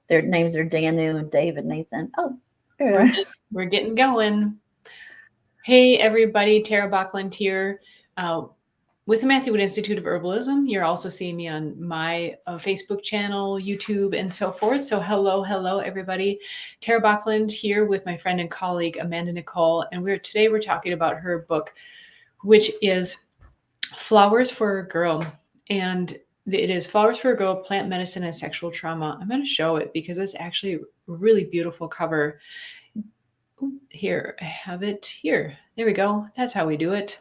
their names are Danu and David, Nathan. Oh, We're we're getting going. Hey everybody, Tara Bachland here with the Matthew Wood Institute of Herbalism. You're also seeing me on my Facebook channel, YouTube, and so forth. So hello everybody. Tara Bachland here with my friend and colleague Amanda Nicole, and today we're talking about her book, which is Flowers for a Girl, and it is Flowers for a Girl: Plant Medicine and Sexual Trauma. I'm going to show it because it's actually a really beautiful cover. Here, I have it here. There we go. That's how we do it.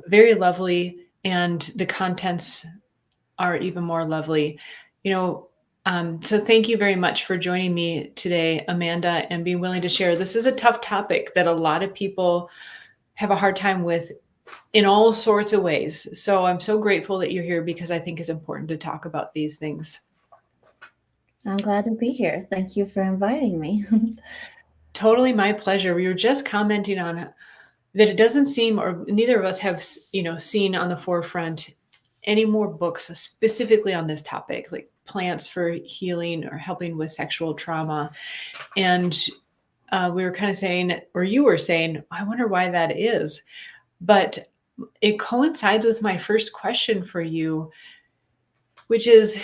Very lovely, and the contents are even more lovely. So thank you very much for joining me today, Amanda, and being willing to share. This is a tough topic that a lot of people have a hard time with in all sorts of ways. So I'm so grateful that you're here because I think it's important to talk about these things. I'm glad to be here. Thank you for inviting me. Totally my pleasure. We were just commenting on that it doesn't seem, or neither of us have, seen on the forefront any more books specifically on this topic, like plants for healing or helping with sexual trauma. And we were kind of saying, or you were saying, I wonder why that is. But it coincides with my first question for you, which is,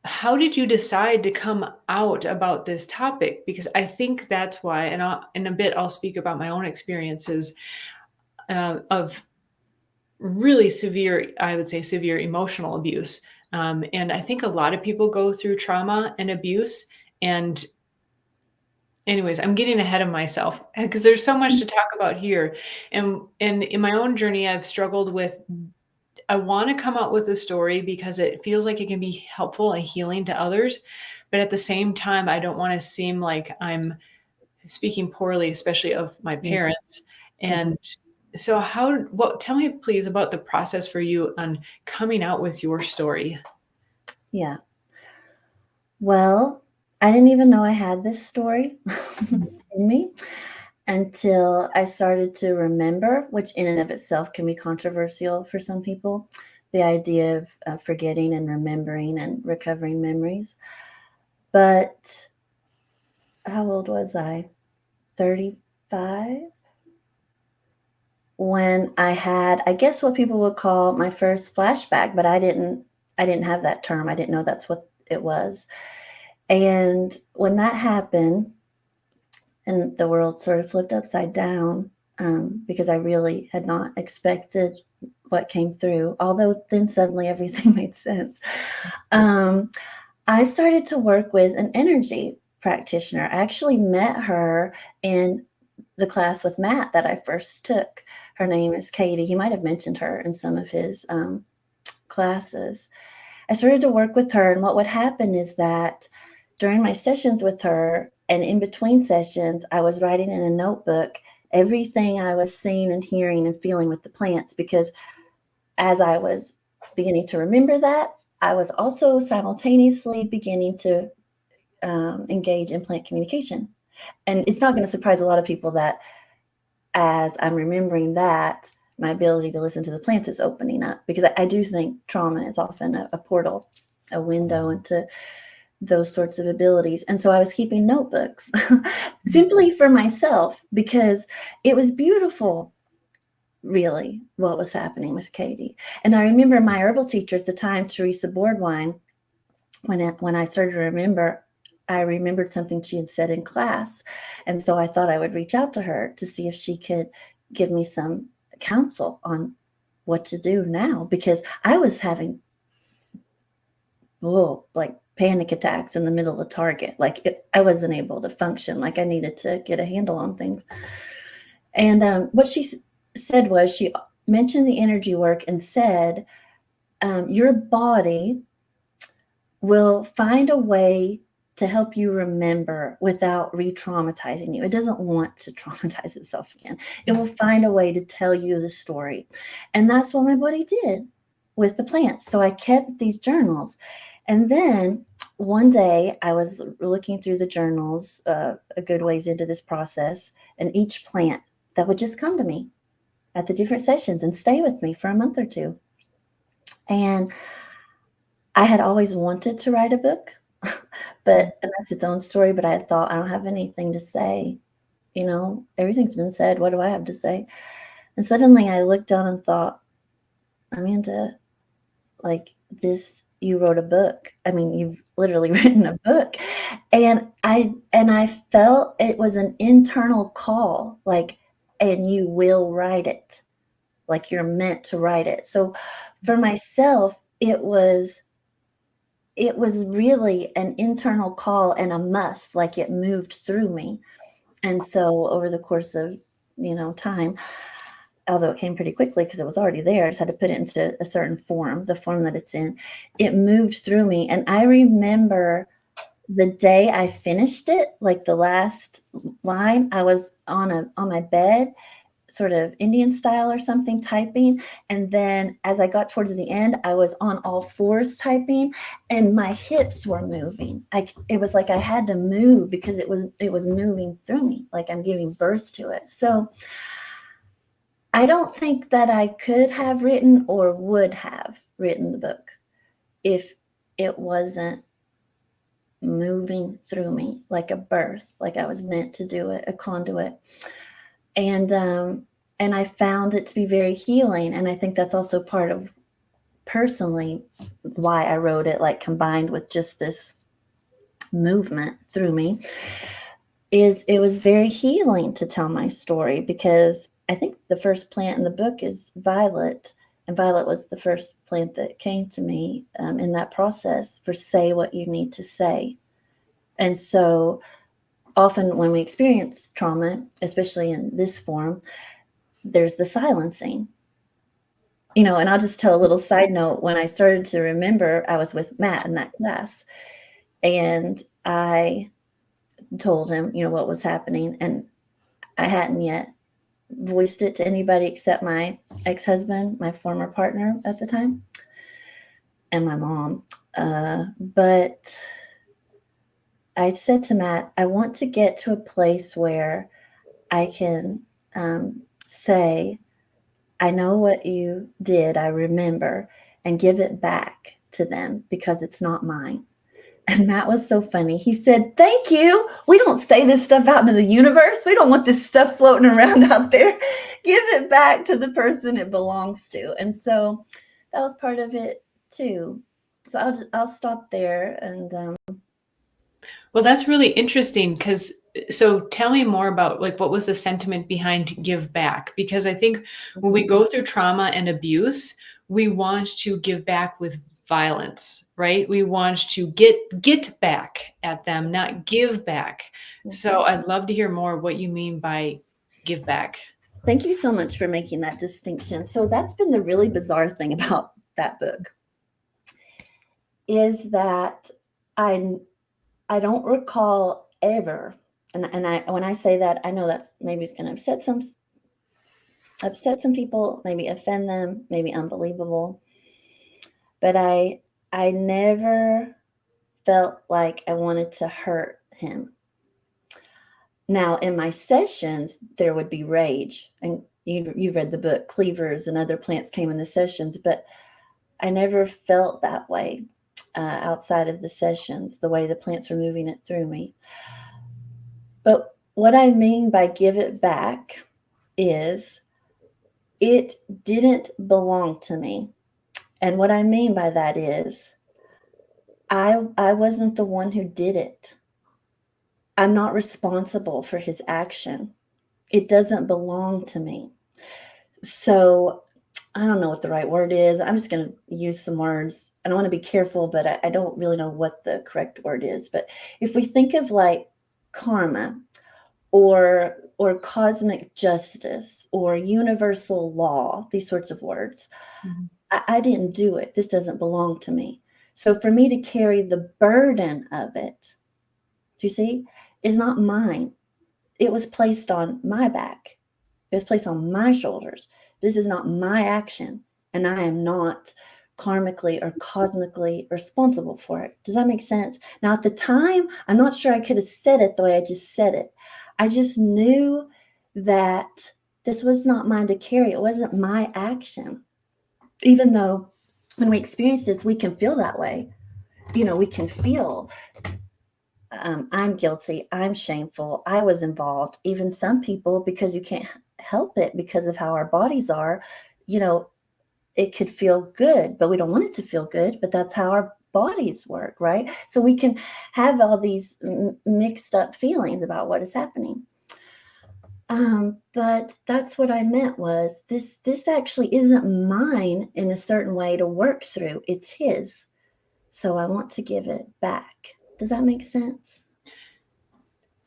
how did you decide to come out about this topic? Because I think that's why, and in a bit, I'll speak about my own experiences of really severe, I would say severe emotional abuse. And I think a lot of people go through trauma and abuse. And anyways, I'm getting ahead of myself because there's so much to talk about here. And in my own journey, I've struggled with, I want to come out with a story because it feels like it can be helpful and healing to others. But at the same time, I don't want to seem like I'm speaking poorly, especially of my parents. And so tell me please about the process for you on coming out with your story. Yeah. Well, I didn't even know I had this story in me until I started to remember, which in and of itself can be controversial for some people, the idea of forgetting and remembering and recovering memories. But how old was I? 35? When I had, I guess what people would call my first flashback, but I didn't have that term. I didn't know that's what it was. And when that happened, and the world sort of flipped upside down, because I really had not expected what came through, although then suddenly everything made sense. I started to work with an energy practitioner. I actually met her in the class with Matt that I first took. Her name is Katie. He might have mentioned her in some of his classes. I started to work with her, and what would happen is that during my sessions with her and in between sessions, I was writing in a notebook everything I was seeing and hearing and feeling with the plants, because as I was beginning to remember that, I was also simultaneously beginning to engage in plant communication. And it's not going to surprise a lot of people that as I'm remembering that, my ability to listen to the plants is opening up, because I do think trauma is often a portal, a window into those sorts of abilities. And so I was keeping notebooks simply for myself, because it was beautiful, really, what was happening with Katie. And I remember my herbal teacher at the time, Teresa Boardwine, when I started to remember, I remembered something she had said in class. And so I thought I would reach out to her to see if she could give me some counsel on what to do now, because I was having like panic attacks in the middle of Target. I wasn't able to function. Like I needed to get a handle on things. And what she said was, she mentioned the energy work and said, your body will find a way to help you remember without re-traumatizing you. It doesn't want to traumatize itself again. It will find a way to tell you the story. And that's what my body did with the plants. So I kept these journals. And then one day I was looking through the journals a good ways into this process, and each plant that would just come to me at the different sessions and stay with me for a month or two. And I had always wanted to write a book, But and that's its own story, but I thought, I don't have anything to say. Everything's been said. What do I have to say? And suddenly I looked down and thought, Amanda, like this, you wrote a book. I mean, you've literally written a book. And I felt it was an internal call, like, and you will write it. Like you're meant to write it. So for myself, it was really an internal call and a must, like it moved through me. And so over the course of, time, although it came pretty quickly because it was already there, I just had to put it into a certain form, the form that it's in. It moved through me. And I remember the day I finished it, like the last line, I was on my bed, sort of Indian style or something, typing. And then as I got towards the end, I was on all fours typing, and my hips were moving. It was like I had to move because it was moving through me, like I'm giving birth to it. So I don't think that I could have written or would have written the book if it wasn't moving through me like a birth, like I was meant to do it, a conduit. And I found it to be very healing. And I think that's also part of personally why I wrote it, like combined with just this movement through me, is it was very healing to tell my story, because I think the first plant in the book is Violet. And Violet was the first plant that came to me in that process for say what you need to say. And so often when we experience trauma, especially in this form, there's the silencing. And I'll just tell a little side note. When I started to remember, I was with Matt in that class, and I told him, what was happening, and I hadn't yet voiced it to anybody except my ex-husband, my former partner at the time, and my mom. But I said to Matt, I want to get to a place where I can say, I know what you did, I remember, and give it back to them because it's not mine. And Matt was so funny. He said, thank you. We don't say this stuff out into the universe. We don't want this stuff floating around out there. Give it back to the person it belongs to. And so that was part of it too. So I'll stop there. And Well, that's really interesting so tell me more about like what was the sentiment behind give back? Because I think when we go through trauma and abuse, we want to give back with violence, right? We want to get back at them, not give back. So I'd love to hear more what you mean by give back. Thank you so much for making that distinction. So that's been the really bizarre thing about that book, is that I don't recall ever, and when I say that, I know that's maybe it's going to upset some people, maybe offend them, maybe unbelievable, but I never felt like I wanted to hurt him. Now, in my sessions, there would be rage, and you've read the book. Cleavers and other plants came in the sessions, but I never felt that way outside of the sessions, the way the plants were moving it through me. But what I mean by give it back is it didn't belong to me. And what I mean by that is I wasn't the one who did it. I'm not responsible for his action. It doesn't belong to me. So I don't know what the right word is. I'm just going to use some words. I don't want to be careful, but I don't really know what the correct word is. But if we think of like karma or cosmic justice or universal law, these sorts of words, I didn't do it. This doesn't belong to me. So for me to carry the burden of it, do you see, is not mine. It was placed on my back. It was placed on my shoulders. This is not my action, and I am not karmically or cosmically responsible for it. Does that make sense? Now, at the time, I'm not sure I could have said it the way I just said it. I just knew that this was not mine to carry. It wasn't my action. Even though when we experience this, we can feel that way. We can feel I'm guilty, I'm shameful, I was involved. Even some people, because you can't help it because of how our bodies are, you know, it could feel good, but we don't want it to feel good, but that's how our bodies work, right? So we can have all these mixed up feelings about what is happening. But that's what I meant was this actually isn't mine in a certain way to work through. It's his. So I want to give it back. Does that make sense?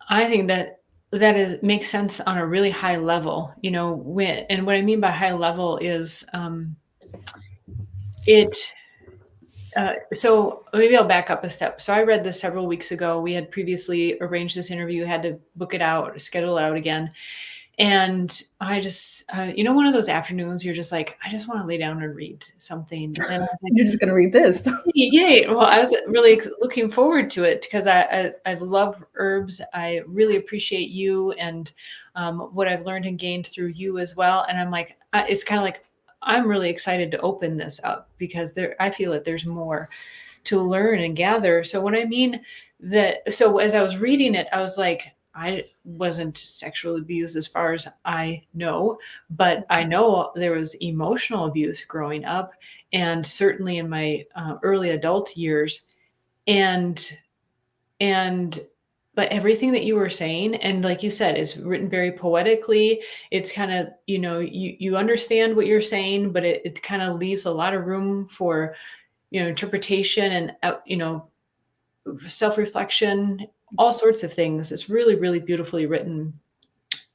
I think that makes sense on a really high level, and what I mean by high level is, it so maybe I'll back up a step. So I read this several weeks ago. We had previously arranged this interview, had to book it out, schedule it out again. And I just, one of those afternoons you're just like, I just want to lay down and read something. And I was like, You're just gonna read this. yay. Well, I was really looking forward to it because I love herbs. I really appreciate you and what I've learned and gained through you as well. And I'm like, it's kind of like, I'm really excited to open this up because I feel that there's more to learn and gather. So when I mean so as I was reading it, I was like, I wasn't sexually abused as far as I know, but I know there was emotional abuse growing up and certainly in my early adult years. And, and, but everything that you were saying, and like you said, is written very poetically. It's kind of, you understand what you're saying, but it kind of leaves a lot of room for, interpretation and, self-reflection, all sorts of things. It's really, really beautifully written.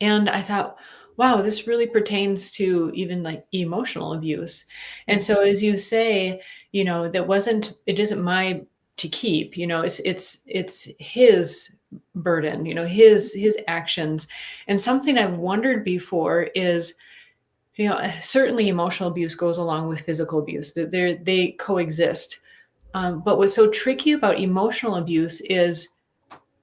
And I thought, wow, this really pertains to even like emotional abuse. And so as you say, it isn't my to keep, it's his burden, his actions. And something I've wondered before is, certainly emotional abuse goes along with physical abuse. They coexist. But what's so tricky about emotional abuse is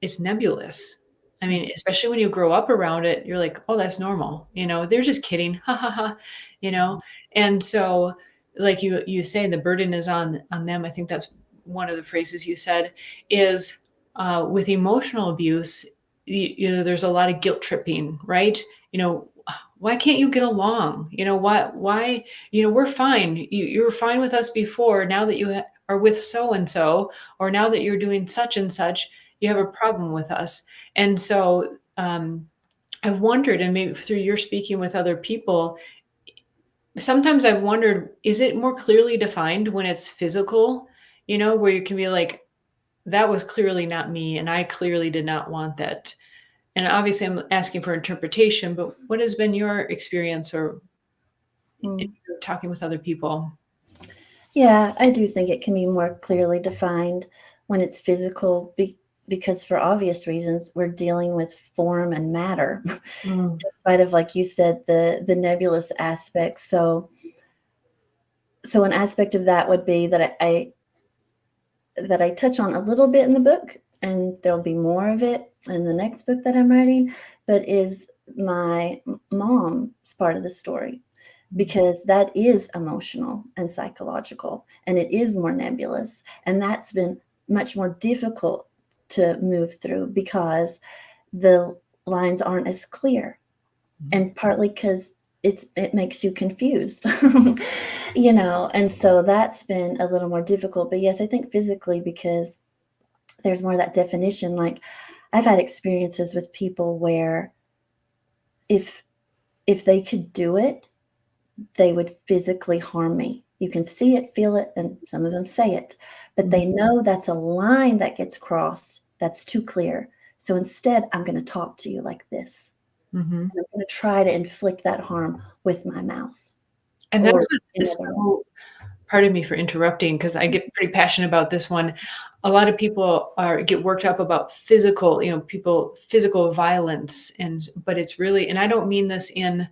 it's nebulous. I mean, especially when you grow up around it, you're like, "Oh, that's normal." They're just kidding. Ha ha ha, you know? And so, like you say, the burden is on them. I think that's one of the phrases you said is, with emotional abuse, there's a lot of guilt tripping, right? Why can't you get along? Why, we're fine. You were fine with us before. Now that you are with so and so, or now that you're doing such and such, you have a problem with us. And so I've wondered, and maybe through your speaking with other people, sometimes I've wondered, is it more clearly defined when it's physical, where you can be like, that was clearly not me, and I clearly did not want that. And obviously I'm asking for interpretation, but what has been your experience or Mm. talking with other people? Yeah, I do think it can be more clearly defined when it's physical because for obvious reasons, we're dealing with form and matter, Mm, in spite of, like you said, the nebulous aspect. So an aspect of that would be that I touch on a little bit in the book, and there'll be more of it in the next book that I'm writing, but is my mom's part of the story, because that is emotional and psychological, and it is more nebulous, and that's been much more difficult to move through because the lines aren't as clear, and partly because it makes you confused. And so that's been a little more difficult. But yes, I think physically, because there's more of that definition. Like, I've had experiences with people where if they could do it, they would physically harm me. You can see it, feel it, and some of them say it, but they know that's a line that gets crossed that's too clear. So instead, I'm going to talk to you like this. mhm. I'm going to try to inflict that harm with my mouth And that's or what in is other ways. so, pardon me for interrupting because I get pretty passionate about this one. A lot of people get worked up about physical violence, but it's really, and I don't mean this in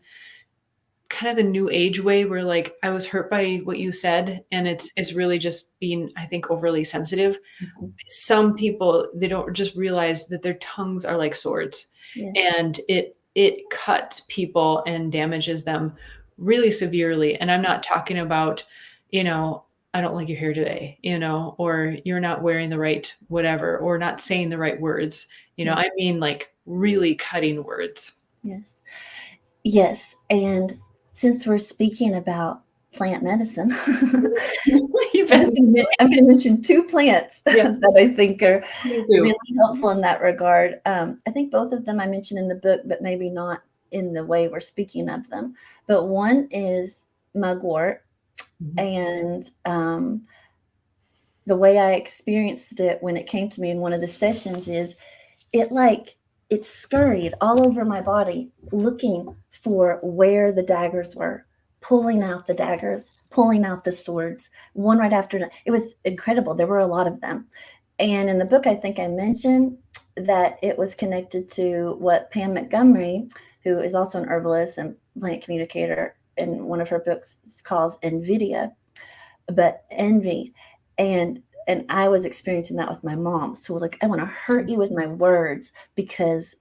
kind of the new age way where like I was hurt by what you said, and it's really just being, I think, overly sensitive. Mhm. Some people, they don't just realize that their tongues are like swords, Yes. and it cuts people and damages them really severely. And I'm not talking about, you know I don't like your hair today, or you're not wearing the right whatever, or not saying the right words. I Yes. mean, like really cutting words. Yes. Yes, and since we're speaking about plant medicine, You've been I'm gonna mention 2 plants yeah, that I think are please really do. helpful in that regard. I think both of them I mentioned in the book, but maybe not in the way we're speaking of them. But one is mugwort, Mhm, and, the way I experienced it when it came to me in one of the sessions is it like it scurried all over my body looking for where the daggers were, pulling out the daggers, pulling out the swords, one right after another. It was incredible. There were a lot of them. And in the book, I think I mentioned that it was connected to what Pam Montgomery, who is also an herbalist and plant communicator, in one of her books calls NVIDIA, but envy. And I was experiencing that with my mom. So like, I want to hurt you with my words because,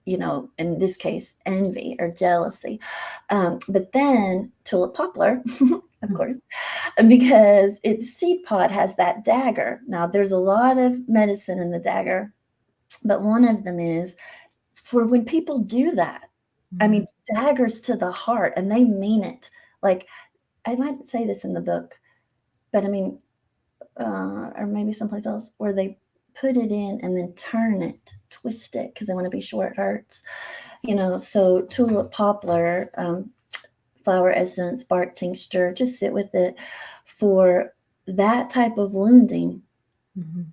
in this case, envy or jealousy. But then tulip poplar, of mhm, course, because its seed pod has that dagger. Now, there's a lot of medicine in the dagger, but one of them is for when people do that. I mhm, mean, daggers to the heart, and they mean it. Like, I might say this in the book, but I mean, or maybe someplace else where they put it in and then turn it, twist it because they want to be sure it hurts. So tulip poplar, flower essence, bark tincture, just sit with it for that type of wounding. mhm.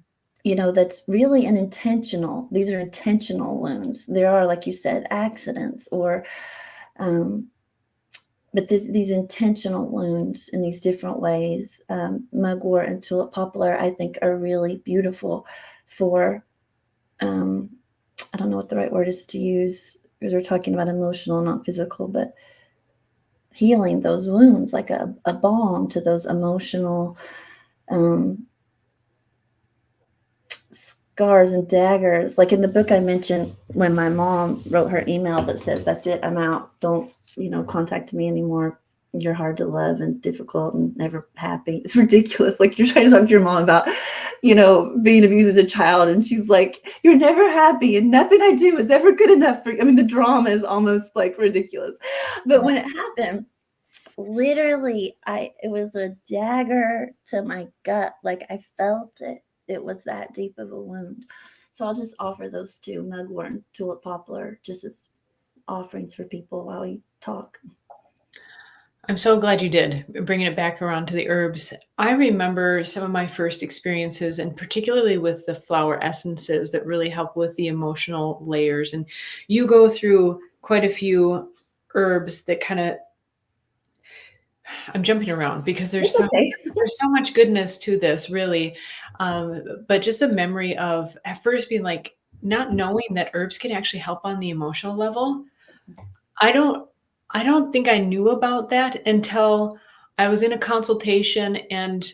That's really an intentional. These are intentional wounds. There are, like you said, accidents or um, but these intentional wounds in these different ways, mugwort and tulip poplar, I think, are really beautiful for. Um, I don't know what the right word is to use because we're talking about emotional, not physical, but healing those wounds like a balm to those emotional um, scars and daggers. Like in the book, I mentioned when my mom wrote her email that says, "That's it, I'm out. Don't contact me anymore. You're hard to love and difficult and never happy." It's ridiculous. Like you're trying to talk to your mom about, being abused as a child, and she's like, "You're never happy, and nothing I do is ever good enough for you." I mean, the drama is almost like ridiculous. But when it happened, literally, it was a dagger to my gut. Like I felt it. It was that deep of a wound. So I'll just offer those two, mugwort and tulip poplar, just as offerings for people while we talk. I'm so glad you did, bringing it back around to the herbs. I remember some of my first experiences, and particularly with the flower essences that really help with the emotional layers. And you go through quite a few herbs that kind of, I'm jumping around because It's okay. there's so much goodness to this, really. But just a memory of at first being like not knowing that herbs can actually help on the emotional level. I don't I don't think I knew about that until I was in a consultation and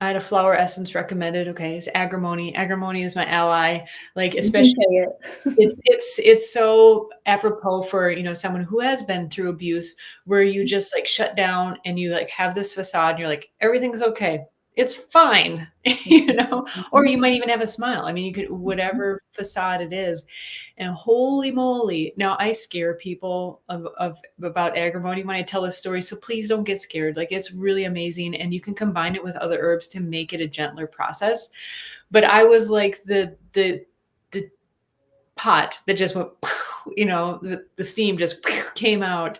I had a flower essence recommended. Okay, it's agrimony. Agrimony is my ally. Like You can especially say it. it's so apropos for, someone who has been through abuse where you just like shut down and you like have this facade and you're like everything's okay. It's fine, or you might even have a smile. I mean, you could whatever facade it is. And holy moly, now I scare people of about agrimony when I tell this story. So please don't get scared. Like it's really amazing. And you can combine it with other herbs to make it a gentler process. But I was like the pot that just went, the steam just came out.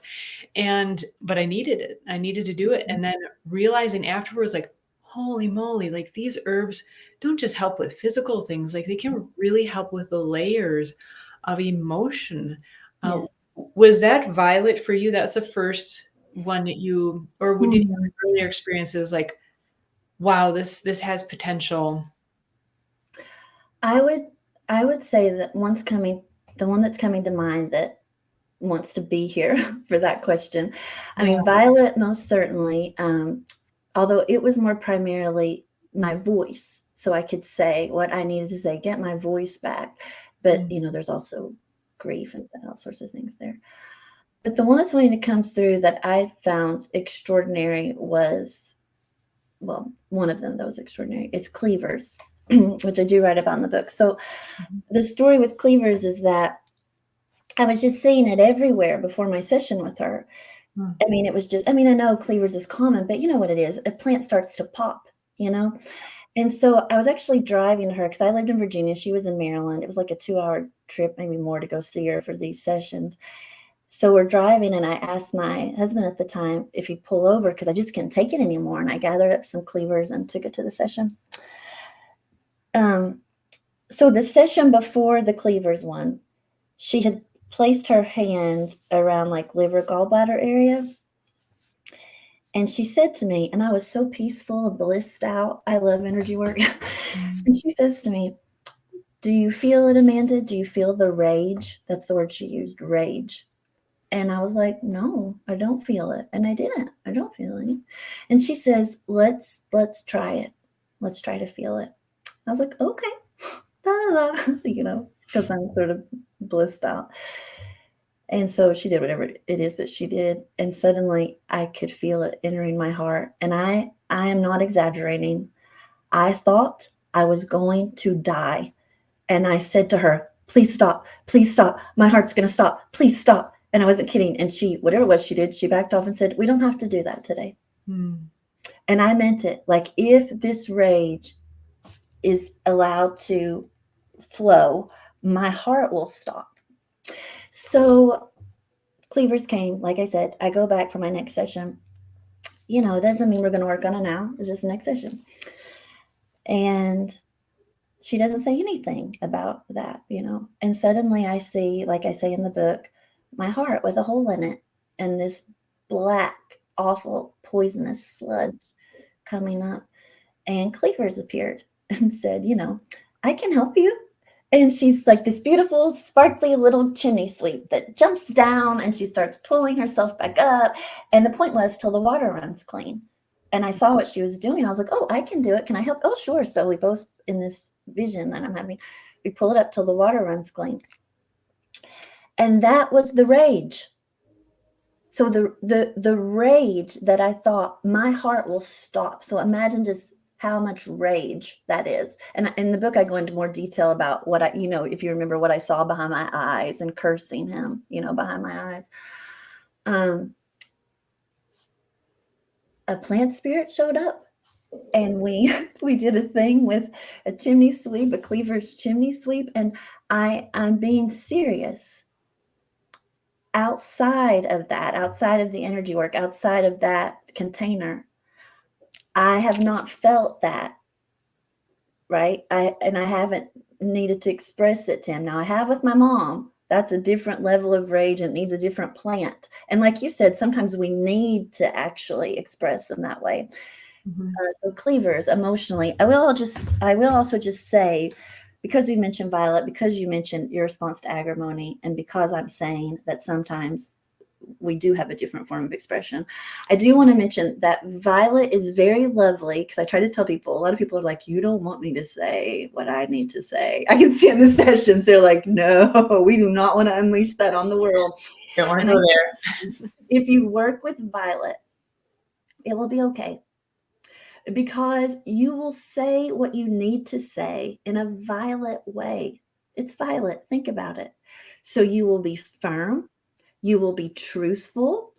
But I needed it. I needed to do it. And then realizing afterwards, like, holy moly, like these herbs don't just help with physical things, like they can really help with the layers of emotion. Uh, Yes. was that violet for you? That's the first one that did you Hmm. have earlier experiences like, wow, this has potential? I would I would say that the one that's coming to mind that wants to be here for that question. I Yeah. mean, Violet, most certainly, although it was more primarily my voice, so I could say what I needed to say, get my voice back. But, Mm, there's also grief and all sorts of things there. But the one that's wanting to come through that I found extraordinary was well, one of them that was extraordinary is cleavers, which I do write about in the book. So Mhm. the story with cleavers is that I was just seeing it everywhere before my session with her. Mm. I mean, it was just, I mean, I know cleavers is common, but you know what it is. A plant starts to pop, you know? And so I was actually driving her because I lived in Virginia. She was in Maryland. It was like a 2-hour trip, maybe more, to go see her for these sessions. So we're driving, and I asked my husband at the time if he'd pull over because I just couldn't take it anymore. And I gathered up some cleavers and took it to the session. Um, so the session before the cleavers one, she had placed her hand around like liver gallbladder area. And she said to me, and I was so peaceful and blissed out. I love energy work. Mm. And she says to me, "Do you feel it, Amanda? Do you feel the rage?" That's the word she used, rage. And I was like, "No, I don't feel it." And I didn't. I don't feel any. And she says, "Let's try it. Let's try to feel it." I was like, "Okay." La, la, la, because I'm sort of blissed out. And so she did whatever it is that she did, and suddenly I could feel it entering my heart, and I am not exaggerating. I thought I was going to die, and I said to her, "Please stop. Please stop. My heart's gonna stop. Please stop." And I wasn't kidding, and she, whatever it was she did, she backed off and said, "We don't have to do that today." Mm. And I meant it. Like, if this rage is allowed to flow, my heart will stop. So cleavers came, like I said, I go back for my next session. It doesn't mean we're going to work on it now. It's just the next session. And she doesn't say anything about that. And suddenly I see, like I say in the book, my heart with a hole in it and this black, awful, poisonous sludge coming up. And Cleavers appeared and said, "I can help you." And she's like this beautiful, sparkly little chimney sweep that jumps down and she starts pulling herself back up. And the point was till the water runs clean. And I saw what she was doing. I was like, "Oh, I can do it. Can I help?" "Oh, sure." So we both, in this vision that I'm having, we pull it up till the water runs clean. And that was the rage. So the rage that I thought my heart will stop. So imagine just how much rage that is. And in the book, I go into more detail about what if you remember what I saw behind my eyes and cursing him, behind my eyes. A plant spirit showed up, and we we did a thing with a chimney sweep, a cleaver's chimney sweep, and I'm being serious. Outside of that, outside of the energy work, outside of that container, I have not felt that, right? I haven't needed to express it to him. Now I have with my mom. That's a different level of rage and needs a different plant. And like you said, sometimes we need to actually express them that way. Mhm. So cleavers emotionally, I will also just say, because you mentioned Violet, because you mentioned your response to agrimony, and because I'm saying that sometimes we do have a different form of expression, I do want to mention that Violet is very lovely, because I try to tell people, a lot of people are like, "You don't want me to say what I need to say." I can see in the sessions, they're like, "No, we do not want to unleash that on the world." Don't want to And go I there. if you work with Violet, it will be okay, because you will say what you need to say in a Violet way. It's Violet. Think about it. So you will be firm. You will be truthful.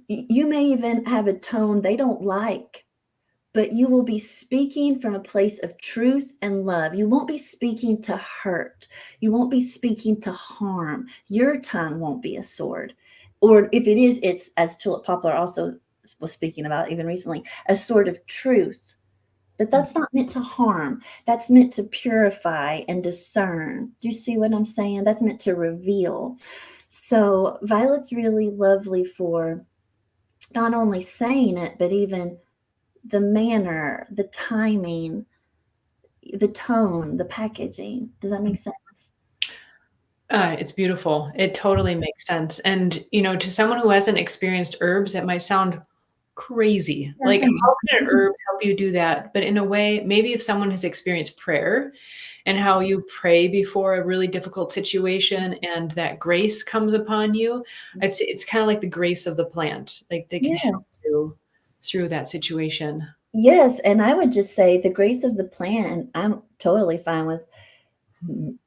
You may even have a tone they don't like, but you will be speaking from a place of truth and love. You won't be speaking to hurt. You won't be speaking to harm. Your tongue won't be a sword. Or if it is, it's, as Tulip Poplar also was speaking about even recently, a sword of truth. But that's not meant to harm. That's meant to purify and discern. Do you see what I'm saying? That's meant to reveal. So Violet's really lovely for not only saying it, but even the manner, the timing, the tone, the packaging. Does that make sense? It's beautiful. It totally makes sense. And, to someone who hasn't experienced herbs, it might sound crazy. Yeah, Like, I how can an know. herb help you do that? But in a way, maybe if someone has experienced prayer and how you pray before a really difficult situation and that grace comes upon you, it's kind of like the grace of the plant. Like they can help Yes. you through that situation. Yes, and I would just say the grace of the plant, I'm totally fine with, Mhm.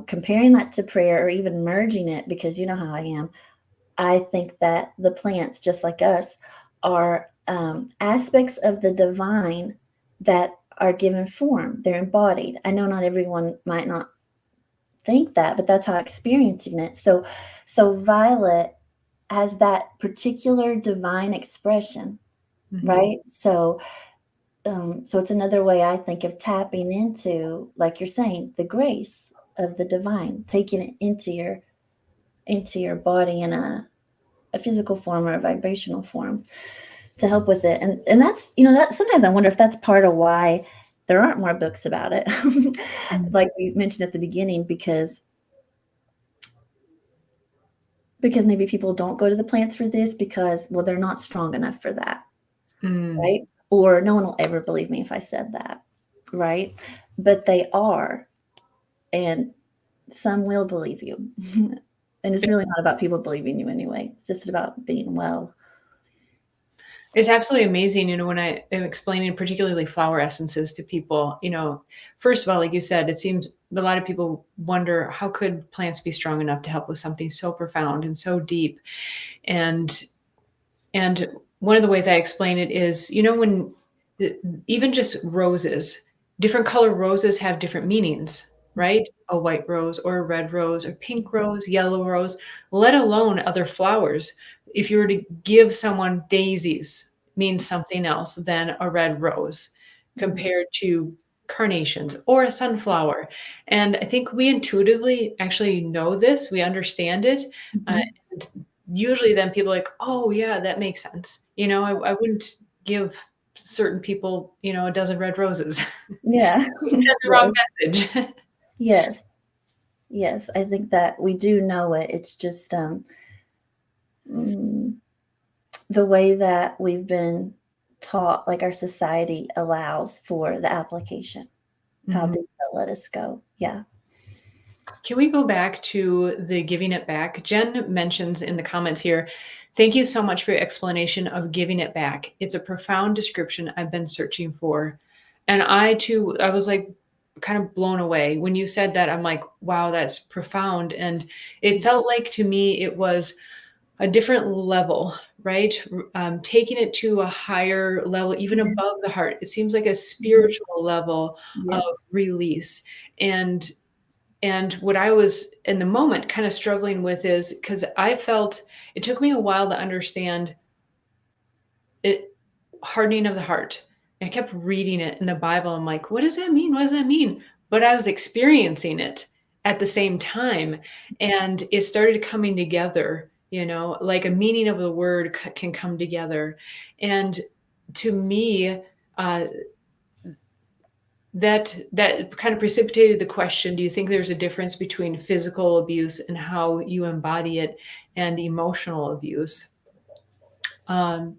comparing that to prayer or even merging it because you know how I am. I think that the plants, just like us, are aspects of the divine that are given form. They're embodied. I know not everyone might not think that, but that's how I'm experiencing it. So violet has that particular divine expression, Mhm. right? So it's another way I think of tapping into, like you're saying, the grace of the divine, taking it into your body in a physical form or a vibrational form to help with it. And that's, that sometimes I wonder if that's part of why there aren't more books about it. Mm. Like we mentioned at the beginning, because maybe people don't go to the plants for this because, well, they're not strong enough for that, Mm. right? Or no one will ever believe me if I said that, right? But they are, and some will believe you. And it's It's really not about people believing you anyway. It's just about being well. it's absolutely amazing, when I am explaining particularly flower essences to people, first of all, like you said, it seems a lot of people wonder how could plants be strong enough to help with something so profound and so deep? And and one of the ways I explain it is, when e even just roses, different color roses have different meanings, right? A white rose or a red rose or pink rose, yellow rose, let alone other flowers. If you were to give someone daisies means something else than a red rose Mhm. compared to carnations or a sunflower. And I think we intuitively actually know this, we understand it, uh, Mhm. and usually then people are like, "Oh, yeah, that makes sense." I wouldn't give certain people, a dozen red roses. Yeah. It sends the wrong Yes. message. Yes. Yes. I think that we do know it. It's just mm, the way that we've been taught, like our society allows for the application, how Mhm. deep they'll let us go. Yeah. Can we go back to the giving it back? Jen mentions in the comments here, "Thank you so much for your explanation of giving it back. It's a profound description I've been searching for." And I too, I was like kind of blown away. When you said that, I'm like, wow, that's profound. And it felt like to me it was a different level, right? Taking it to a higher level, even Yeah. above the heart. It seems like a Yes. spiritual level of Yes. release. And what I was in the moment kind of struggling with is because I felt it took me a while to understand it hardening of the heart. And I kept reading it in the Bible. I'm like, what does that mean? What does that mean? But I was experiencing it at the same time. And it started coming together, like a meaning of the word can come together. And to me, uh, that kind of precipitated the question, do you think there's a difference between physical abuse and how you embody it and emotional abuse? Um,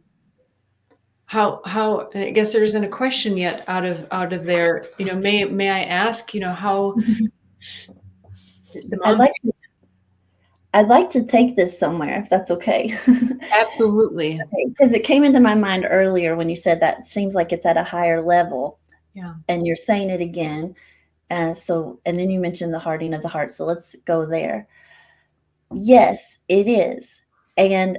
how I guess there isn't a question yet out of there. May I ask, how the I'd mom. like to I'd like to take this somewhere if that's okay. Absolutely. Because it came into my mind earlier when you said that seems like it's at a higher level, Yeah. and you're saying it again. And then you mentioned the hardening of the heart. So let's go there. Yes, it is. And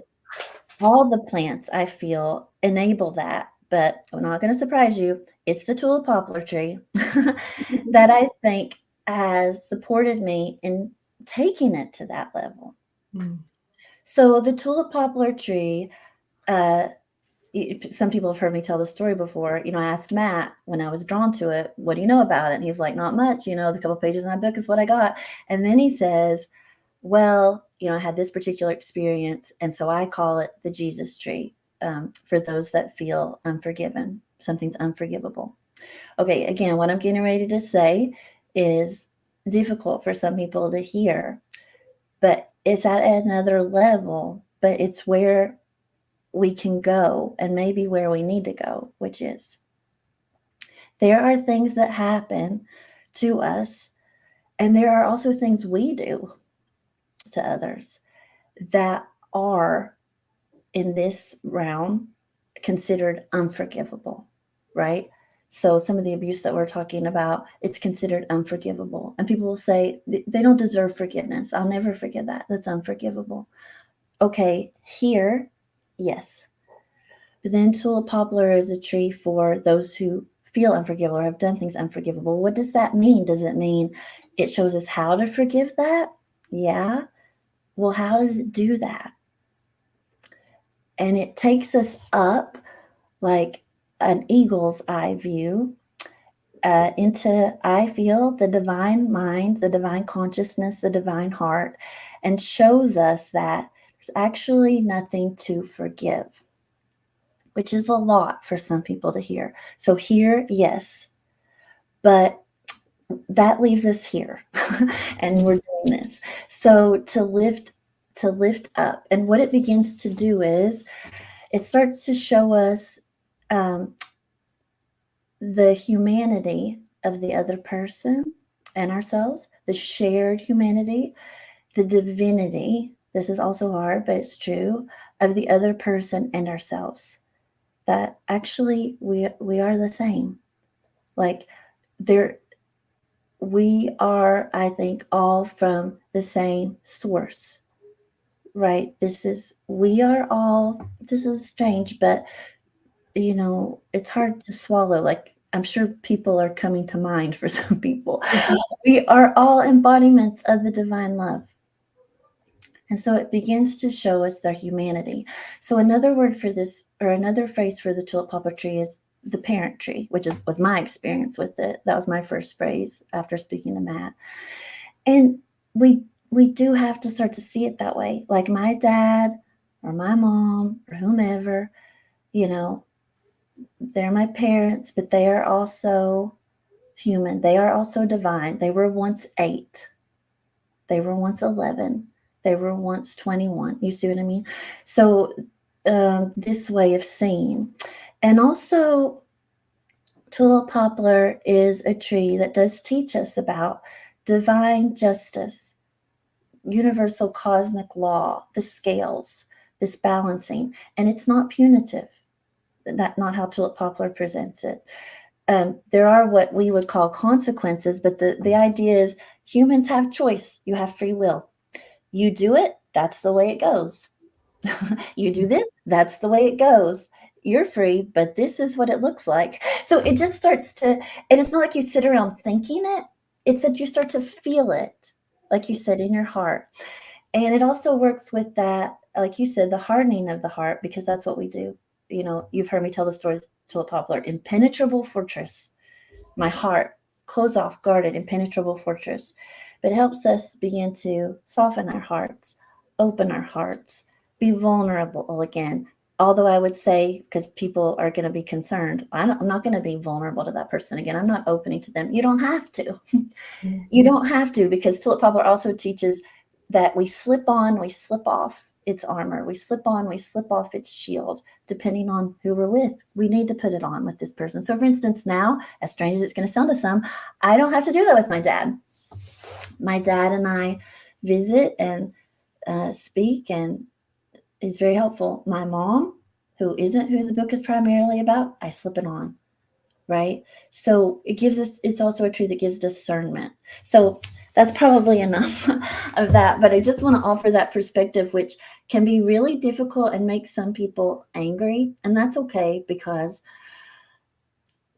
all the plants I feel enable that. But I'm not going to surprise you. It's the tulip poplar tree that I think has supported me in taking it to that level. Mm. So the tulip poplar tree, uh, some people have heard me tell the story before. I asked Matt when I was drawn to it, "What do you know about it?" And he's like, "Not much. The couple pages in my book is what I got." And then he says, "Well, I had this particular experience, and so I call it the Jesus tree for those that feel unforgiven. Something's unforgivable." Okay, again, what I'm getting ready to say is difficult for some people to hear, but it's at another level, but it's where we can go and maybe where we need to go, which is there are things that happen to us, and there are also things we do to others that are in this realm considered unforgivable, right? So some of the abuse that we're talking about, it's considered unforgivable. And people will say they don't deserve forgiveness. I'll never forgive that. That's unforgivable. Okay, here, yes. But then tulip poplar is a tree for those who feel unforgivable or have done things unforgivable. What does that mean? Does it mean it shows us how to forgive that? Yeah. Well, how does it do that? And it takes us up like an eagle's eye view into, I feel, the divine mind, the divine consciousness, the divine heart, and shows us that there's actually nothing to forgive, which is a lot for some people to hear. So, here, yes, but that leaves us here and we're doing this. So, to lift up, and what it begins to do is it starts to show us um, the humanity of the other person and ourselves, the shared humanity, the divinity. This is also hard, but it's true, of the other person and ourselves. That actually we are the same. Like there we are, I think, all from the same source. Right? We are all, this is strange, but it's hard to swallow. Like, I'm sure people are coming to mind for some people. Mhm. We are all embodiments of the divine love. And so it begins to show us their humanity. So another word for this, or another phrase for the tulip poplar tree, is the parent tree, which was my experience with it. That was my first phrase after speaking to Matt. And we do have to start to see it that way. Like my dad or my mom or whomever, you know, they're my parents, but they are also human. They are also divine. They were once 8. They were once 11. They were once 21. You see what I mean? So, this way of seeing. And also, tulip poplar is a tree that does teach us about divine justice, universal cosmic law, the scales, this balancing. And it's not punitive. That's not how tulip poplar presents it. There are what we would call consequences, but the idea is humans have choice. You have free will. You do it, that's the way it goes. You do this, that's the way it goes. You're free, but this is what it looks like. So it just starts to, and it's not like you sit around thinking it, it's that you start to feel it, like you said, in your heart. And it also works with that, like you said, the hardening of the heart, because that's what we do. You've heard me tell the story, Tulip Poplar, impenetrable fortress, my heart, closed off, guarded, impenetrable fortress. But it helps us begin to soften our hearts, open our hearts, be vulnerable again. Although I would say, because people are going to be concerned, I'm not going to be vulnerable to that person again. I'm not opening to them. You don't have to. You don't have to, because Tulip Poplar also teaches that we slip on, we slip off its armor. We slip on, we slip off its shield, depending on who we're with. We need to put it on with this person. So, for instance, now, as strange as it's going to sound to some, I don't have to do that with my dad. My dad and I visit and speak, and is very helpful. My mom, who isn't who the book is primarily about, I slip it on, right? So it's also a tree that gives discernment. So that's probably enough of that, but I just want to offer that perspective, which can be really difficult and make some people angry, and that's okay, because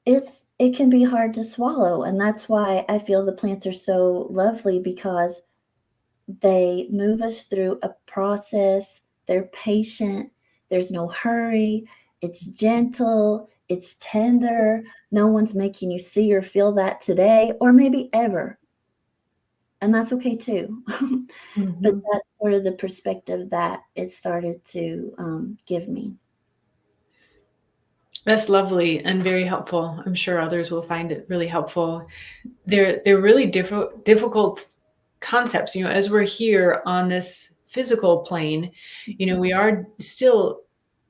it can be hard to swallow. And that's why I feel the plants are so lovely, because they move us through a process. They're patient. There's no hurry. It's gentle. It's tender. No one's making you see or feel that today, or maybe ever. And that's okay too. But Mhm. that's sort of the perspective that it started to give me. That's lovely and very helpful. I'm sure others will find it really helpful. They're really difficult concepts, as we're here on this physical plane, we are still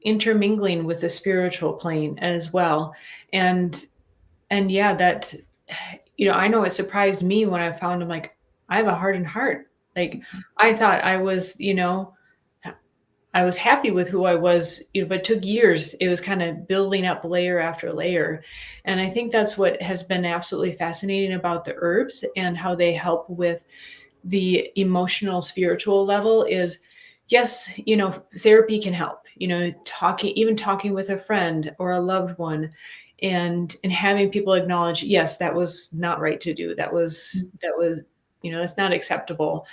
intermingling with the spiritual plane as well. And yeah, that, I know it surprised me when I found, I'm like, I have a hardened heart. Like, I thought I was, I was happy with who I was, but it took years. It was kind of building up layer after layer. And I think that's what has been absolutely fascinating about the herbs and how they help with the emotional, spiritual level is yes, therapy can help, talking with a friend or a loved one, and having people acknowledge, yes, that was not right to do. That was, that's not acceptable.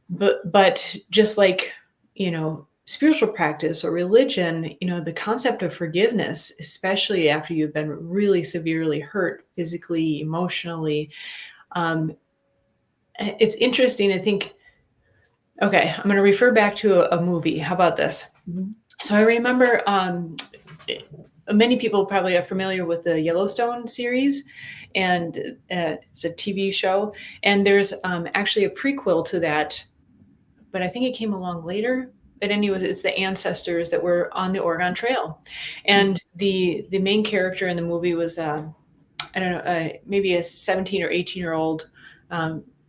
But just like, spiritual practice or religion, the concept of forgiveness, especially after you've been really severely hurt physically, emotionally, um, it's interesting. I think, okay, I'm going to refer back to a movie. How about this? Mhm. So I remember many people probably are familiar with the Yellowstone series, and it's a TV show. And there's actually a prequel to that, but I think it came along later. But anyways, it's the ancestors that were on the Oregon Trail, and the main character in the movie was I don't know, maybe a 17 or 18-year-old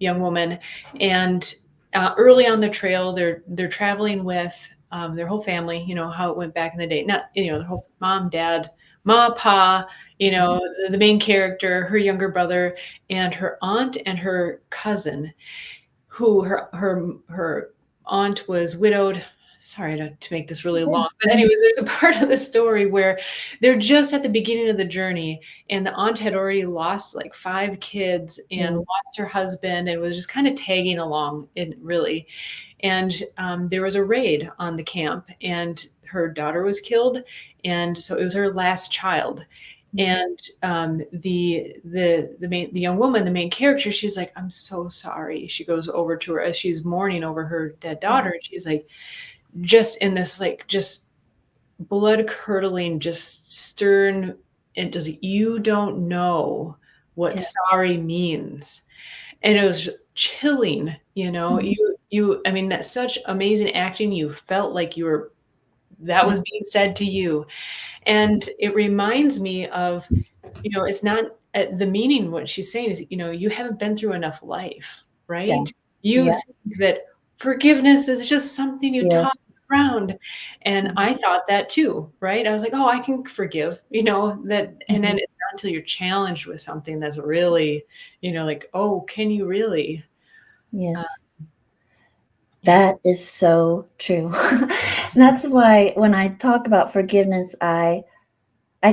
young woman, and early on the trail, they're traveling with their whole family. You know how it went back in the day. Not the whole mom, dad, ma, pa. The main character, her younger brother, and her aunt and her cousin, who her aunt was widowed. Sorry to make this really long, but anyways, there's a part of the story where they're just at the beginning of the journey, and the aunt had already lost like 5 kids and Mhm. lost her husband and was just kind of tagging along in really. And there was a raid on the camp, and her daughter was killed, and so it was her last child. And the young woman, the main character, she's like, "I'm so sorry." She goes over to her as she's mourning over her dead daughter, and she's like, just in this like just blood curdling, just stern, and does you don't know what Yeah. sorry means. And it was chilling, Mhm. I mean, that's such amazing acting. You felt like that was Yeah. being said to you. And it reminds me of, it's not the meaning, what she's saying is, you haven't been through enough life, Yeah. right? You Yeah. think that forgiveness is just something you Yes. toss around. And Mhm. I thought that too, right? I was like, oh, I can forgive, that. And then Mhm. it's not until you're challenged with something that's really, like, oh, can you really? Uh, Yes. yeah. That is so true. That's why when I talk about forgiveness, I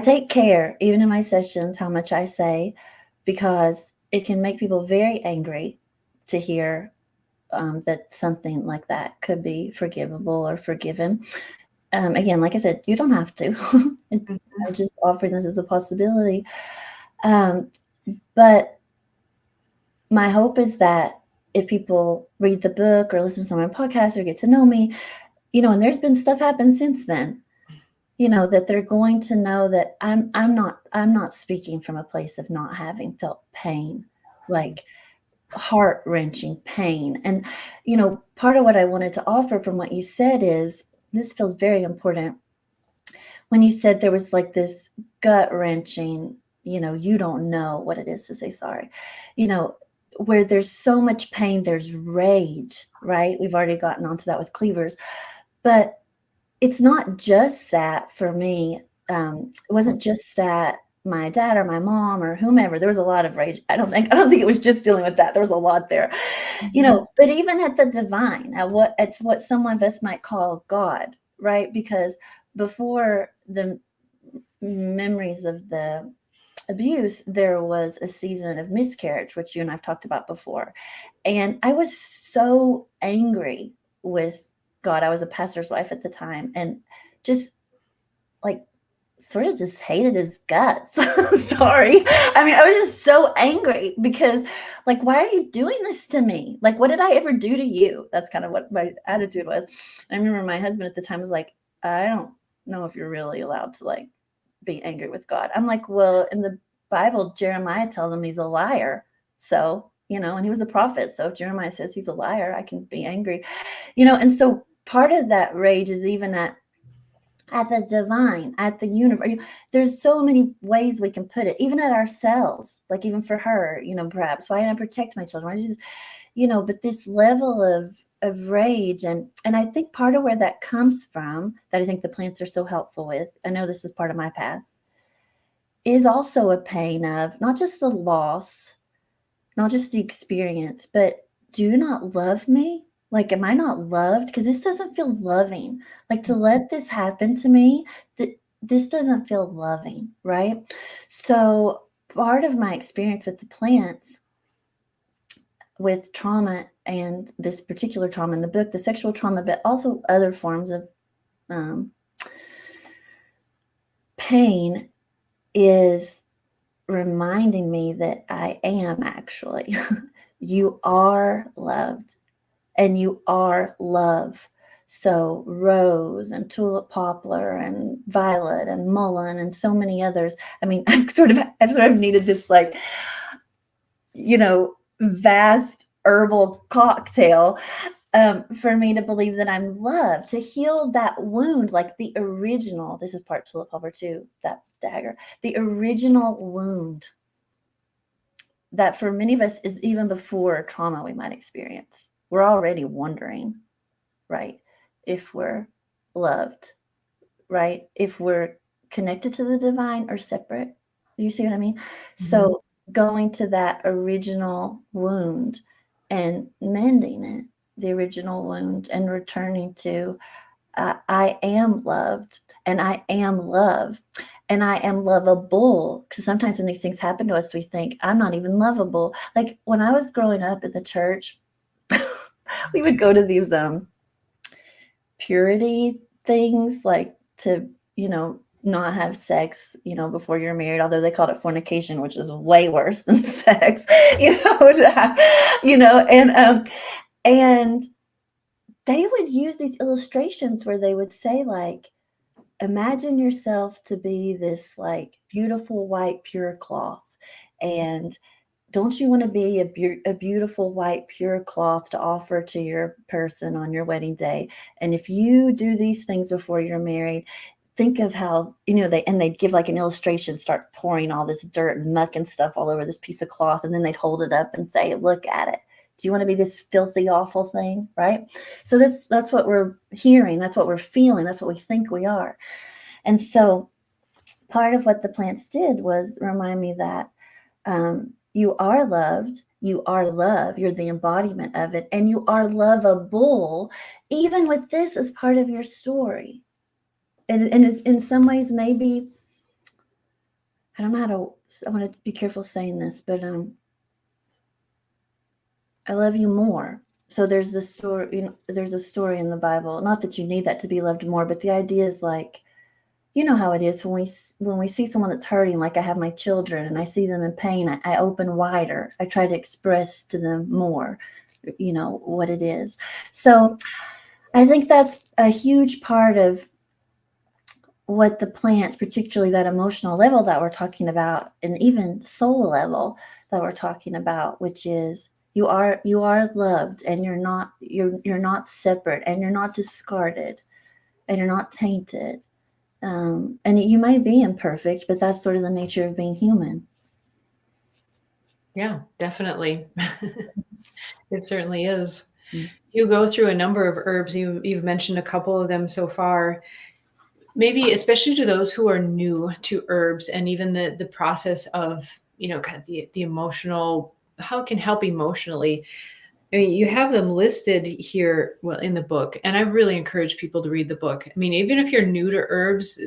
take care, even in my sessions, how much I say, because it can make people very angry to hear, that something like that could be forgivable or forgiven. Again, like I said, you don't have to. It's I'm Mhm. just offering this as a possibility. Um, but my hope is that if people read the book or listen to my podcast or get to know me, and there's been stuff happen since then, that they're going to know that I'm not speaking from a place of not having felt pain, like heart-wrenching pain. And, part of what I wanted to offer from what you said is this feels very important. When you said there was like this gut-wrenching, you don't know what it is to say sorry. You know, where there's so much pain, there's rage, right? We've already gotten onto that with cleavers. But it's not just that for me, it wasn't just at my dad or my mom or whomever, there was a lot of rage. I don't think it was just dealing with that, there was a lot there. Mhm. But even at the divine, it's what some of us might call God, right? Because before the memories of the abuse, there was a season of miscarriage, which you and I've talked about before, and I was so angry with God. I was a pastor's wife at the time, and just, like, sort of just hated his guts. Sorry. I mean, I was just so angry because, like, "Why are you doing this to me? Like, what did I ever do to you?" That's kind of what my attitude was. I remember my husband at the time was like, "I don't know if you're really allowed to, like, be angry with God." I'm like, "Well, in the Bible, Jeremiah tells him he's a liar. So, and he was a prophet. So if Jeremiah says he's a liar, I can be angry." And so part of that rage is even at the divine, at the universe. There's so many ways we can put it, even at ourselves, like even for her, perhaps, why didn't I protect my children? Why did you but this level of of rage. And I think part of where that comes from, that I think the plants are so helpful with, I know this is part of my path, is also a pain of not just the loss, not just the experience, but do you not love me? Like, am I not loved? Because this doesn't feel loving. Like, to let this happen to me, this doesn't feel loving, right? So part of my experience with the plants, with trauma, and this particular trauma in the book, the sexual trauma, but also other forms of pain, is reminding me that I am actually. You are loved and you are love. So rose and tulip poplar and violet and mullein and so many others. I mean, I've sort of needed this, like, vast herbal cocktail for me to believe that I'm loved, to heal that wound, like the original. This is part tulip poplar too, that's dagger. The original wound that for many of us is even before trauma we might experience. We're already wondering, right, if we're loved, right, if we're connected to the divine or separate. You see what I mean? Mm-hmm. So going to that original wound and mending it, the original wound, and returning to I am loved and I am love and I am lovable. Because sometimes when these things happen to us, we think, I'm not even lovable. Like when I was growing up in the church, we would go to these purity things, like to, not have sex, before you're married, although they called it fornication, which is way worse than sex, to have, and they would use these illustrations where they would say, like, imagine yourself to be this, like, beautiful white pure cloth, and don't you want to be a beautiful white pure cloth to offer to your person on your wedding day? And if you do these things before you're married, think of how, they'd give like an illustration, start pouring all this dirt and muck and stuff all over this piece of cloth, and then they'd hold it up and say, look at it. Do you want to be this filthy, awful thing, right? So that's what we're hearing, that's what we're feeling, that's what we think we are. And so part of what the plants did was remind me that you are loved, you are love, you're the embodiment of it, and you are lovable, even with this as part of your story. And it's, in some ways, maybe, I don't know how to, I want to be careful saying this, but I love you more. So there's this story, there's a story in the Bible, not that you need that to be loved more, but the idea is, like, you know how it is when we see someone that's hurting, like I have my children and I see them in pain, I open wider. I try to express to them more, what it is. So I think that's a huge part of what the plants, particularly that emotional level that we're talking about, and even soul level that we're talking about, which is you are loved, and you're not separate, and you're not discarded, and you're not tainted. And you might be imperfect, but that's sort of the nature of being human. Yeah, definitely. It certainly is. Mm. You go through a number of herbs. You've mentioned a couple of them so far. Maybe especially to those who are new to herbs, and even the process of, kind of the emotional, how it can help emotionally. I mean, you have them listed here, well, in the book, and I really encourage people to read the book. I mean, even if you're new to herbs,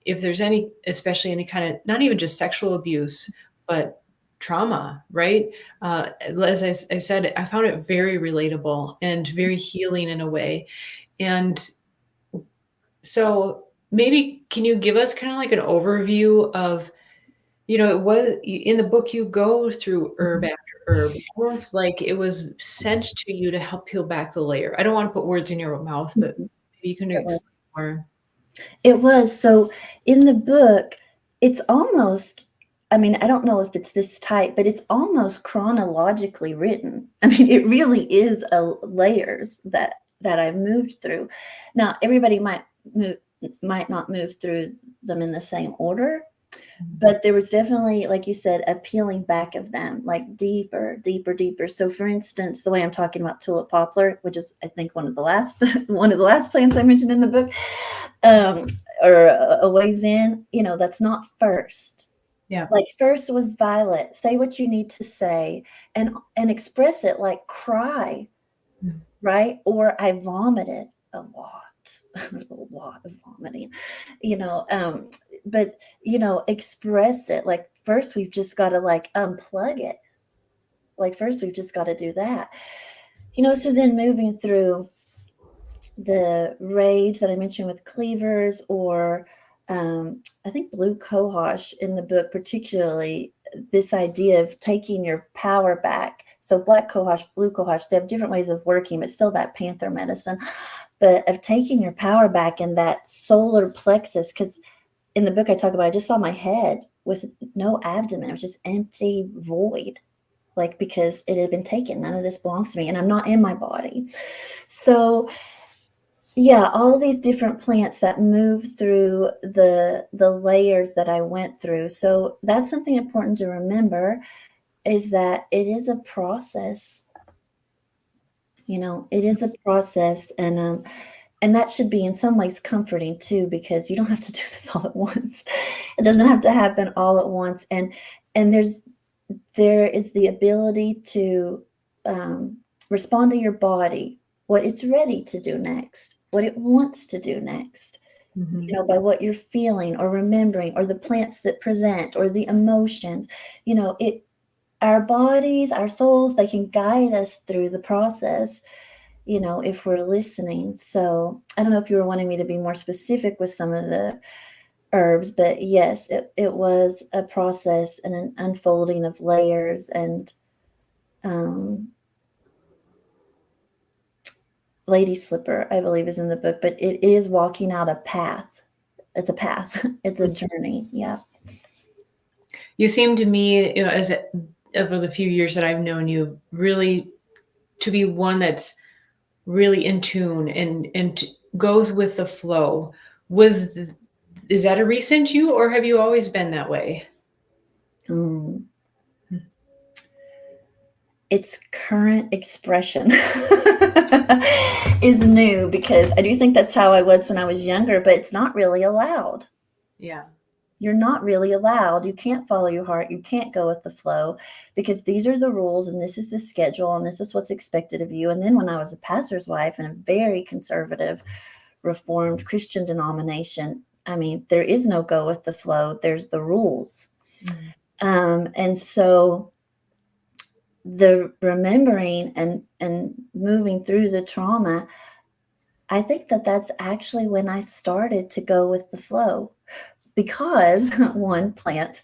if there's any, especially any kind of, not even just sexual abuse, but trauma, right? As I said, I found it very relatable and very healing in a way. And so maybe can you give us kind of like an overview of, it was in the book, you go through herb after herb, almost like it was sent to you to help peel back the layer. I don't want to put words in your mouth, but maybe you can explain more. It was. So in the book, it's almost, I mean, I don't know if it's this tight, but it's almost chronologically written. I mean, it really is layers that I've moved through. Now, everybody might not move through them in the same order, But there was definitely, like you said, a peeling back of them, like deeper, deeper, deeper. So for instance, the way I'm talking about tulip poplar, which is I think one of the last one of the last plants I mentioned in the book, um, or a ways in, that's not first. Yeah. Like first was violet. Say what you need to say and express it, like cry, Mm. right? Or I vomited a lot. There's a lot of vomiting, you know, um, but express it. Like first we've just got to like unplug it. Like first we've just got to do that. So then moving through the rage that I mentioned with cleavers, or I think blue cohosh in the book, particularly this idea of taking your power back. So black cohosh, blue cohosh, they have different ways of working, but still that panther medicine. But of taking your power back in that solar plexus, because in the book I talk about, I just saw my head with no abdomen. It was just empty void, like because it had been taken. None of this belongs to me, and I'm not in my body. So yeah, all these different plants that move through the layers that I went through. So that's something important to remember, is that it is a process. It is a process, and that should be in some ways comforting too, because you don't have to do this all at once. It doesn't have to happen all at once, and there is the ability to respond to your body, what it's ready to do next, what it wants to do next, Mhm. by what you're feeling or remembering, or the plants that present, or the emotions. Our bodies, our souls, they can guide us through the process, if we're listening. So I don't know if you were wanting me to be more specific with some of the herbs, but yes, it was a process and an unfolding of layers. And um, Lady Slipper, I believe, is in the book, but it is walking out a path. It's a path. It's a journey. Yeah. You seem to me, over the few years that I've known you, really to be one that's really in tune and goes with the flow. Is that a recent you, or have you always been that way? Mm. Hmm. Its current expression is new, because I do think that's how I was when I was younger, but it's not really allowed. Yeah. You're not really allowed. You can't follow your heart. You can't go with the flow, because these are the rules and this is the schedule and this is what's expected of you. And then when I was a pastor's wife in a very conservative, reformed Christian denomination, I mean, there is no go with the flow. There's the rules. Mm. And so the remembering and moving through the trauma, I think that that's actually when I started to go with the flow, because one, plants,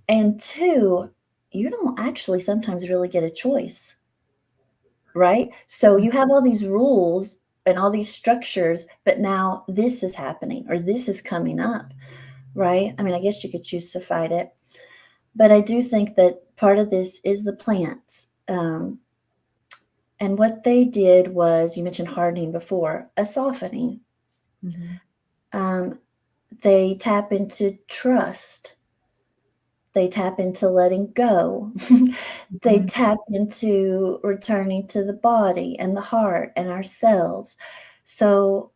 and two, you don't actually sometimes really get a choice, right? So you have all these rules and all these structures, but now this is happening or this is coming up, right? I mean, I guess you could choose to fight it, but I do think that part of this is the plants. And what they did was, you mentioned hardening before, a softening. Mhm. Um, they tap into trust. They tap into letting go. They Mhm. tap into returning to the body and the heart and ourselves. So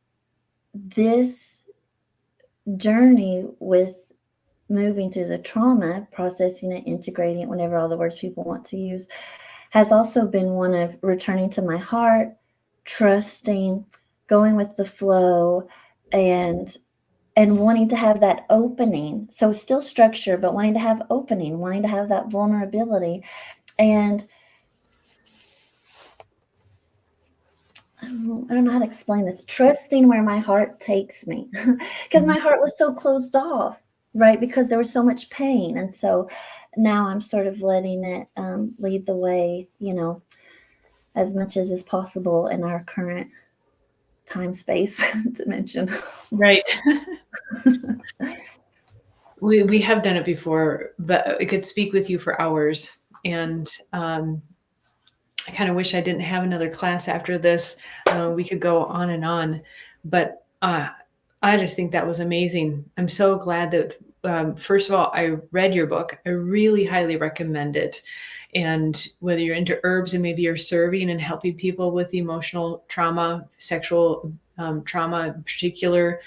this journey with moving through the trauma, processing it, integrating it, whatever all the words people want to use, has also been one of returning to my heart, trusting, going with the flow, and wanting to have that opening. So still structure, but wanting to have opening, wanting to have that vulnerability. And I don't know how to explain this. Trusting where my heart takes me, because Mhm. my heart was so closed off, right? Because there was so much pain. And so now I'm sort of letting it lead the way, as much as is possible in our current time space dimension. Right. We have done it before, but I could speak with you for hours, and, I kinda wish I didn't have another class after this. We could go on, but, I just think that was amazing. I'm so glad that first of all, I read your book. I really highly recommend it. And whether you're into herbs and maybe you're serving and helping people with emotional trauma, sexual trauma in particular,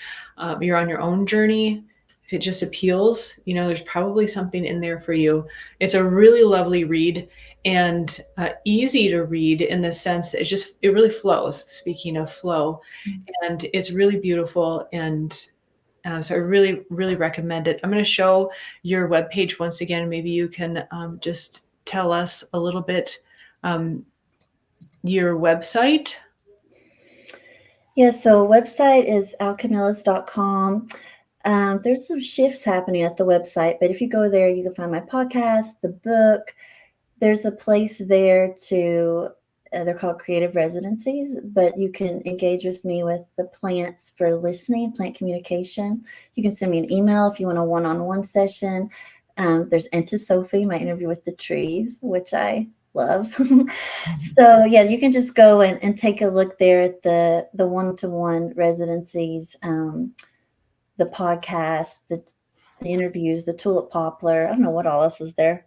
you're on your own journey. If it just appeals, there's probably something in there for you. It's a really lovely read and easy to read in the sense that it really flows. Speaking of flow, and it's really beautiful. And so I really, really recommend it. I'm going to show your webpage once again. Maybe you can just tell us a little bit your website. Yeah, so website is alchemillas.com. There's some shifts happening at the website, but if you go there, you can find my podcast, the book. There's a place there to, they're called creative residencies, but you can engage with me with the plants for listening, plant communication. You can send me an email if you want a one-on-one session. There's Into Sophie, my interview with the trees, which I love. So yeah, you can just go and take a look there at the one-to-one residencies, the podcast, the interviews, the tulip poplar. I don't know what all else is there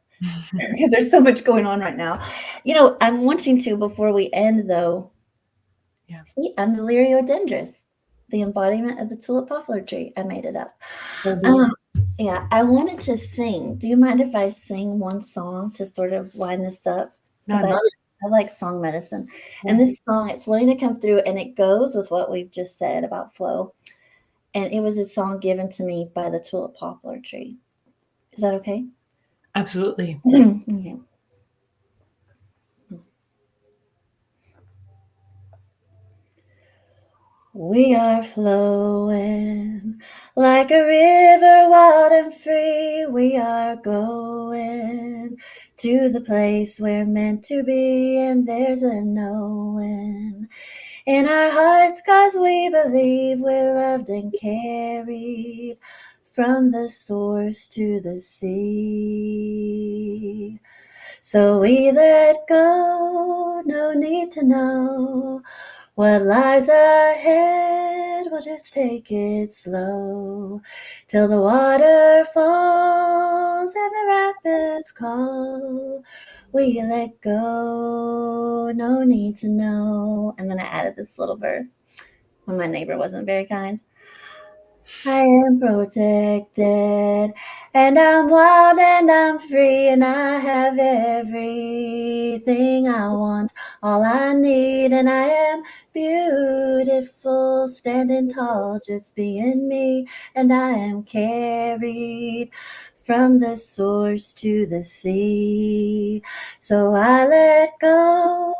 because there's so much going on right now. I'm wanting to, before we end though, see, I'm the Liriodendrus, the embodiment of the tulip poplar tree. I made it up. Yeah, I wanted to sing. Do you mind if I sing one song to sort of wind this up? Because I like song medicine. And this song, it's wanting to come through, and it goes with what we've just said about flow. And it was a song given to me by the tulip poplar tree. Is that okay? Absolutely. Okay. We are flowing like a river wild and free. We are going to the place we're meant to be, and there's a knowing in our hearts, 'cause we believe we're loved and carried from the source to the sea. So we let go, no need to know what lies ahead. We'll just take it slow till the water falls and the rapids call. We let go, no need to know. And then I added this little verse when my neighbor wasn't very kind. I am protected, and I'm wild and I'm free, and I have everything I want, all I need, and I am beautiful, standing tall, just being me, and I am carried from the source to the sea. So I let go,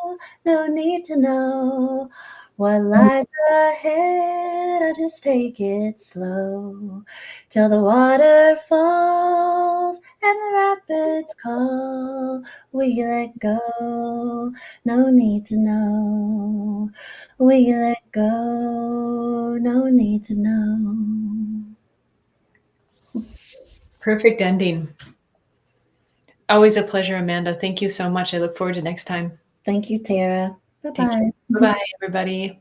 no need to know what lies ahead. I just take it slow till the water falls and the rapids call. We let go, no need to know. We let go, no need to know. Perfect ending. Always a pleasure, Amanda. Thank you so much. I look forward to next time. Thank you, Tara. Bye-bye. Bye-bye, everybody.